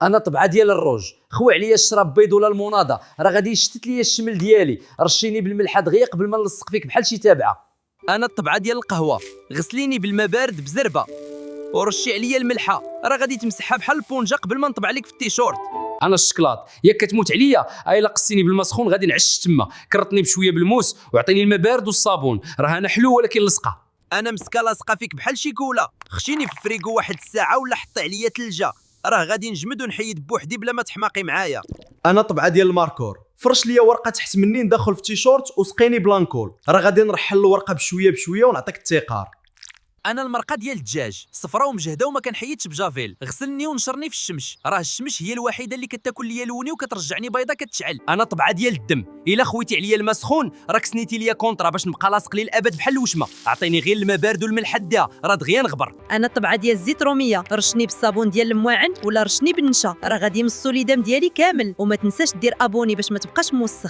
انا طبعه ديال الروج، خوي عليا الشراب بيض ولا المناضه، راه غادي يشتت ليا الشمل ديالي، رشيني بالملحه دغيا قبل ما نلصق فيك بحال شي تابعه. انا الطبعه ديال القهوه، غسليني بالماء بارد بزربه ورشي عليا الملحه، راه غادي تمسحها بحال البونجا قبل ما نطبع لك في التيشورت. انا الشكلاط، ياك كتموت عليا الا قصيني بالماء سخون غادي نعش تما، كرطني بشويه بالموس وعطيني الماء بارد والصابون، راه انا حلو ولكن لصقه. انا مسكه لاصقه فيك بحال شي كوله، خشيني في الفريكو واحد الساعه ولا حطي عليا ثلجه، راه غادي نجمد ونحيد بوحدي بلا ما تحماقي معايا. انا طبعه ديال الماركور، فرش ليا ورقه تحت مني ندخل في تيشورت وسقيني بلانكول، راه غادي نرحل الورقه بشويه بشويه ونعطيك التيقار. انا المرقه ديال الدجاج صفرا ومجهده وما كنحيدش بجافيل، غسلني ونشرني في الشمس، راه الشمس هي الوحيده اللي كتاكل ليا لوني وكترجعني بيضه كتشعل. انا طبعه ديال الدم، الا خويتي عليا الماء سخون راك سنيتي ليا كونطرا باش نبقى لاصق للابد بحال الوشمه، عطيني غير الماء بارد والملح ديها راه دغيا نغبر. انا الطبعه ديال الزيت روميه، رشني بالصابون ديال المواعن ولا رشني بالنشا، راه غادي يمصوا لي دم ديالي كامل. وما تنساش دير ابوني باش ما تبقاش موسخ.